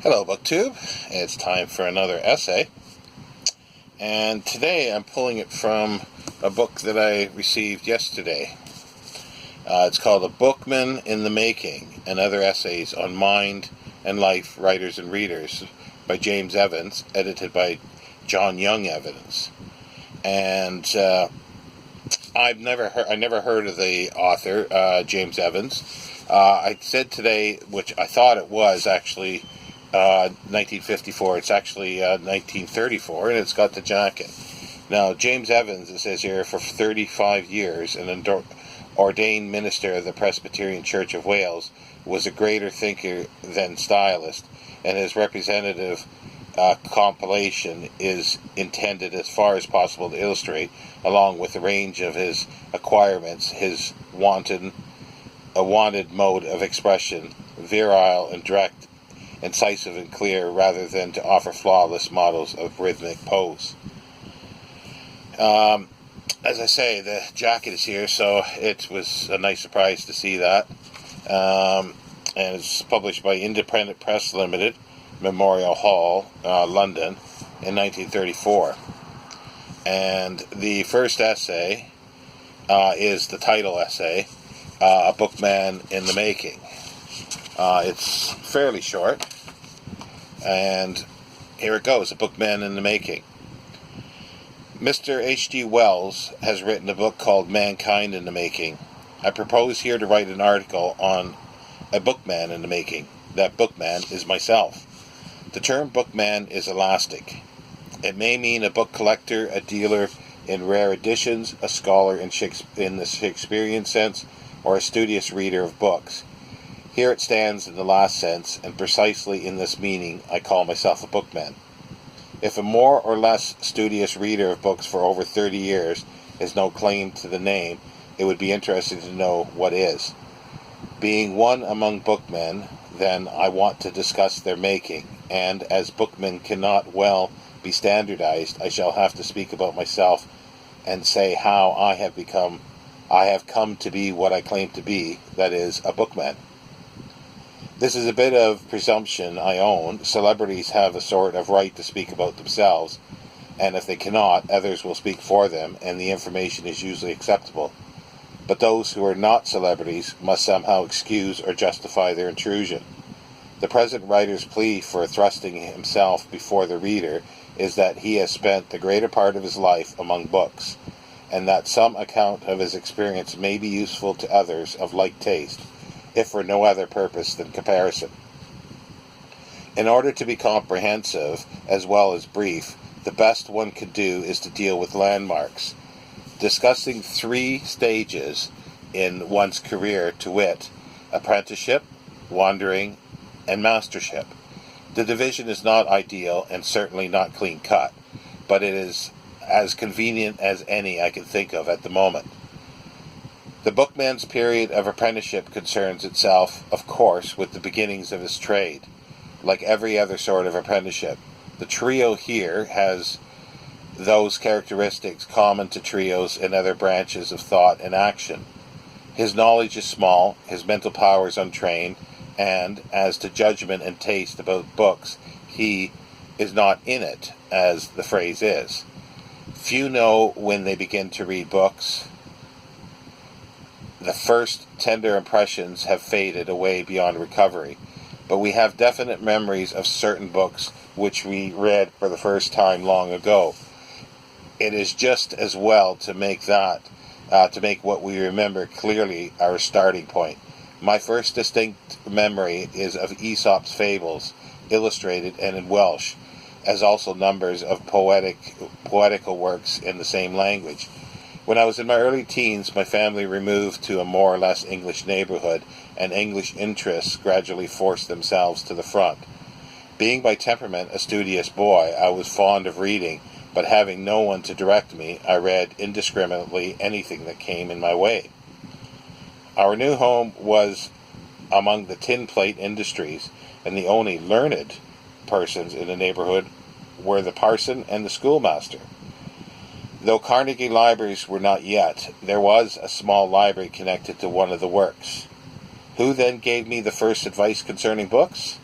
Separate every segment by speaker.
Speaker 1: Hello, BookTube. It's time for another essay. And today I'm pulling it from a book that I received yesterday. It's called A Bookman in the Making and Other Essays on Mind and Life, Writers and Readers by James Evans, edited by John Young Evans. And I never heard of the author, James Evans. I said today, which I thought it was actually 1954. It's actually 1934, and it's got the jacket. Now, James Evans, it says here, for 35 years, an ordained minister of the Presbyterian Church of Wales, was a greater thinker than stylist, and his representative compilation is intended as far as possible to illustrate, along with the range of his acquirements, his wanted mode of expression, virile and direct, incisive and clear, rather than to offer flawless models of rhythmic pose. As I say, the jacket is here, so it was a nice surprise to see that. And it's published by Independent Press Limited, Memorial Hall, London, in 1934. And the first essay is the title essay, A Bookman in the Making. It's fairly short, and here it goes, A Bookman in the Making. Mr. H.G. Wells has written a book called Mankind in the Making. I propose here to write an article on a bookman in the making. That bookman is myself. The term bookman is elastic. It may mean a book collector, a dealer in rare editions, a scholar in the Shakespearean sense, or a studious reader of books. Here it stands in the last sense, and precisely in this meaning I call myself a bookman. If a more or less studious reader of books for over 30 years is no claim to the name, it would be interesting to know what is. Being one among bookmen, then, I want to discuss their making, and as bookmen cannot well be standardized, I shall have to speak about myself and say how I have come to be what I claim to be, that is, a bookman. This is a bit of presumption, I own. Celebrities have a sort of right to speak about themselves, and if they cannot, others will speak for them, and the information is usually acceptable. But those who are not celebrities must somehow excuse or justify their intrusion. The present writer's plea for thrusting himself before the reader is that he has spent the greater part of his life among books, and that some account of his experience may be useful to others of like taste, if for no other purpose than comparison. In order to be comprehensive as well as brief, the best one could do is to deal with landmarks, discussing 3 stages in one's career, to wit, apprenticeship, wandering, and mastership. The division is not ideal and certainly not clean-cut, but it is as convenient as any I can think of at the moment. The bookman's period of apprenticeship concerns itself, of course, with the beginnings of his trade. Like every other sort of apprenticeship, the trio here has those characteristics common to trios in other branches of thought and action. His knowledge is small, his mental powers untrained, and, as to judgment and taste about books, he is not in it, as the phrase is. Few know when they begin to read books. The first tender impressions have faded away beyond recovery, but we have definite memories of certain books which we read for the first time long ago. It is just as well to make what we remember clearly our starting point. My first distinct memory is of Aesop's fables, illustrated and in Welsh, as also numbers of poetical works in the same language. When I was in my early teens, my family removed to a more or less English neighborhood, and English interests gradually forced themselves to the front. Being by temperament a studious boy, I was fond of reading, but having no one to direct me, I read indiscriminately anything that came in my way. Our new home was among the tin plate industries, and the only learned persons in the neighborhood were the parson and the schoolmaster. Though Carnegie libraries were not yet, there was a small library connected to one of the works. Who then gave me the first advice concerning books?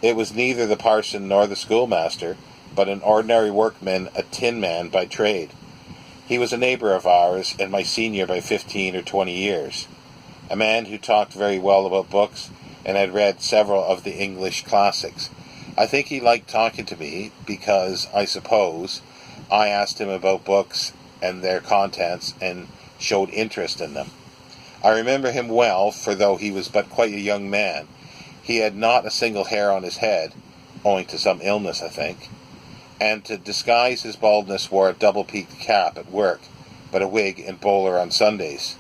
Speaker 1: It was neither the parson nor the schoolmaster, but an ordinary workman, a tin man by trade. He was a neighbour of ours, and my senior by 15 or 20 years. A man who talked very well about books, and had read several of the English classics. I think he liked talking to me, because, I suppose, I asked him about books and their contents, and showed interest in them. I remember him well, for though he was but quite a young man, he had not a single hair on his head, owing to some illness, I think, and to disguise his baldness wore a double-peaked cap at work, but a wig and bowler on Sundays.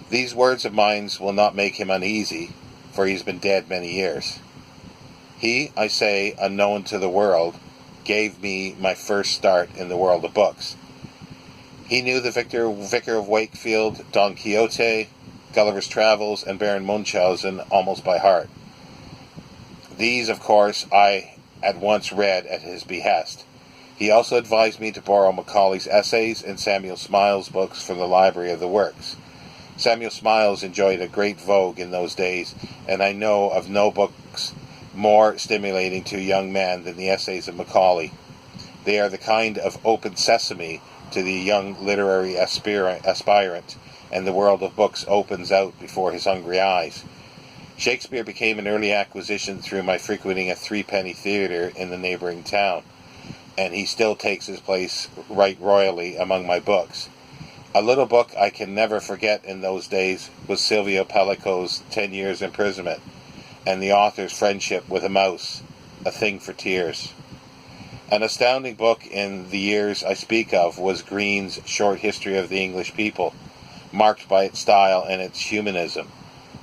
Speaker 1: These words of mine will not make him uneasy, for he has been dead many years. He, I say, unknown to the world, gave me my first start in the world of books. He knew the Vicar of Wakefield, Don Quixote, Gulliver's Travels, and Baron Munchausen almost by heart. These, of course, I at once read at his behest. He also advised me to borrow Macaulay's essays and Samuel Smiles' books from the Library of the Works. Samuel Smiles enjoyed a great vogue in those days, and I know of no books more stimulating to a young man than the essays of Macaulay. They are the kind of open sesame to the young literary aspirant, and the world of books opens out before his hungry eyes. Shakespeare became an early acquisition through my frequenting a threepenny theatre in the neighbouring town, and he still takes his place right royally among my books. A little book I can never forget in those days was Silvio Pellico's 10 Years Imprisonment, and the author's friendship with a mouse, a thing for tears. An astounding book in the years I speak of was Green's Short History of the English People, marked by its style and its humanism.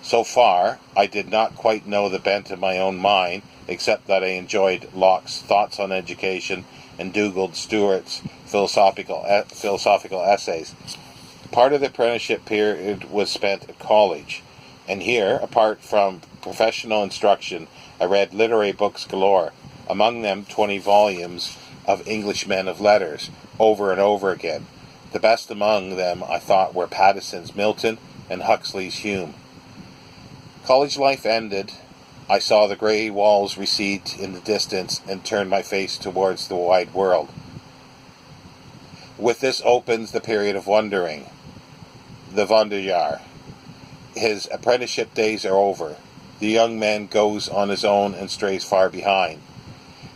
Speaker 1: So far, I did not quite know the bent of my own mind, except that I enjoyed Locke's Thoughts on Education and Dugald Stewart's philosophical essays. Part of the apprenticeship period was spent at college, and here, apart from professional instruction, I read literary books galore, among them 20 volumes of English men of letters, over and over again. The best among them, I thought, were Patteson's Milton and Huxley's Hume. College life ended. I saw the grey walls recede in the distance and turned my face towards the wide world. With this opens the period of wondering, the Wanderjahr. His apprenticeship days are over. The young man goes on his own and strays far behind.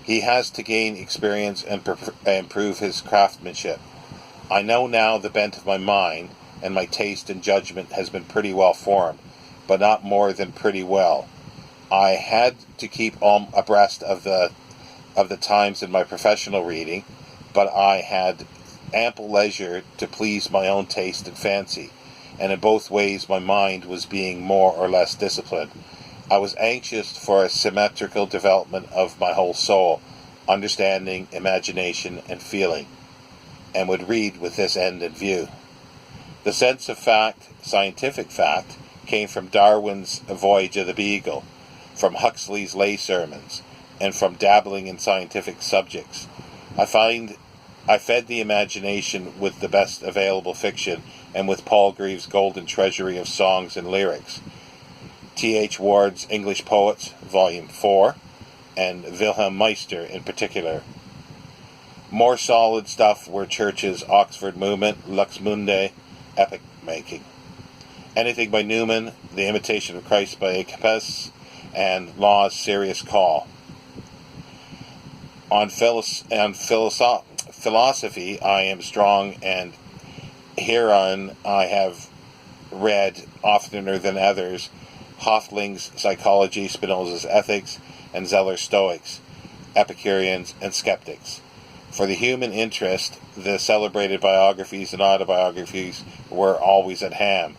Speaker 1: He has to gain experience and improve his craftsmanship. I know now the bent of my mind, and my taste and judgment has been pretty well formed, but not more than pretty well. I had to keep abreast of the times in my professional reading, but I had ample leisure to please my own taste and fancy, and in both ways my mind was being more or less disciplined. I was anxious for a symmetrical development of my whole soul, understanding, imagination, and feeling, and would read with this end in view. The sense of fact, scientific fact, came from Darwin's Voyage of the Beagle, from Huxley's lay sermons, and from dabbling in scientific subjects. I fed the imagination with the best available fiction, and with Paul Greaves' golden treasury of songs and lyrics. T.H. Ward's English Poets, Volume 4, and Wilhelm Meister in particular. More solid stuff were Church's Oxford Movement, Lux Mundi, Epic Making. Anything by Newman, The Imitation of Christ by Capes, and Law's Serious Call. On philosophy, I am strong, and hereon I have read oftener than others Hofling's Psychology, Spinoza's Ethics, and Zeller's Stoics, Epicureans, and Skeptics. For the human interest, the celebrated biographies and autobiographies were always at hand.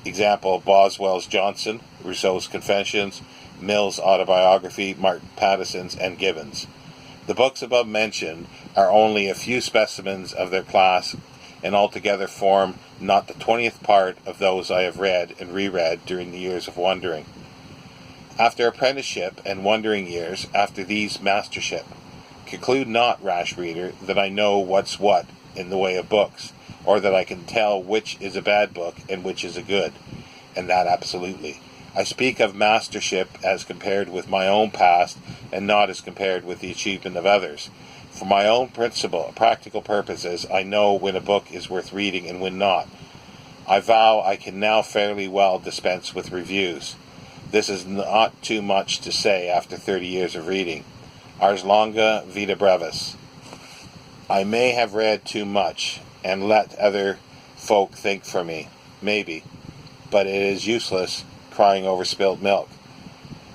Speaker 1: Example, Boswell's Johnson, Rousseau's Confessions, Mill's autobiography, Martin Patteson's, and Gibbon's. The books above mentioned are only a few specimens of their class, and altogether form not the 20th part of those I have read and reread during the years of wandering. After apprenticeship and wandering years, after these mastership, conclude not, rash reader, that I know what's what in the way of books, or that I can tell which is a bad book and which is a good, and that absolutely. I speak of mastership as compared with my own past, and not as compared with the achievement of others. For my own practical purposes, I know when a book is worth reading and when not. I vow I can now fairly well dispense with reviews. This is not too much to say after 30 years of reading. Ars longa, vita brevis. I may have read too much, and let other folk think for me, maybe, but it is useless crying over spilt milk.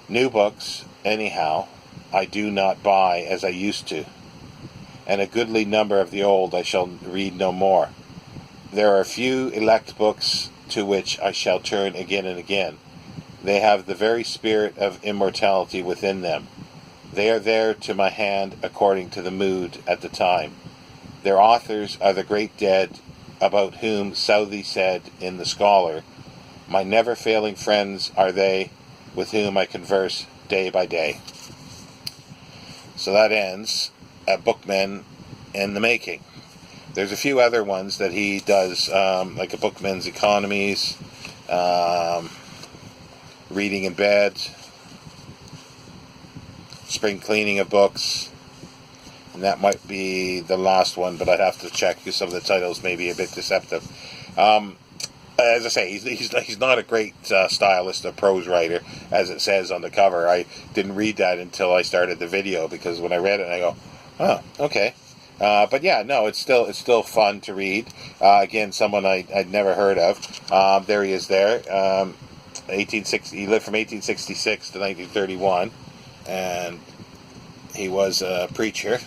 Speaker 1: New books, anyhow, I do not buy as I used to, and a goodly number of the old I shall read no more. There are a few elect books to which I shall turn again and again. They have the very spirit of immortality within them. They are there to my hand according to the mood at the time. Their authors are the great dead, about whom Southey said in The Scholar, "My never-failing friends are they, with whom I converse day by day." So that ends at Bookman in the Making. There's a few other ones that he does, like a Bookman's Economies, Reading in Bed, Spring Cleaning of Books, and that might be the last one, but I'd have to check because some of the titles may be a bit deceptive. As I say, he's not a great stylist or prose writer, as it says on the cover. I didn't read that until I started the video, because when I read it, I go, "Oh, okay." But yeah, no, it's still fun to read. Again, someone I'd never heard of. There he is. There, 1860. He lived from 1866 to 1931, and he was a preacher.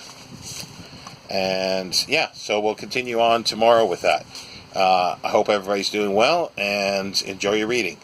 Speaker 1: And yeah, so we'll continue on tomorrow with that. I hope everybody's doing well, and enjoy your reading.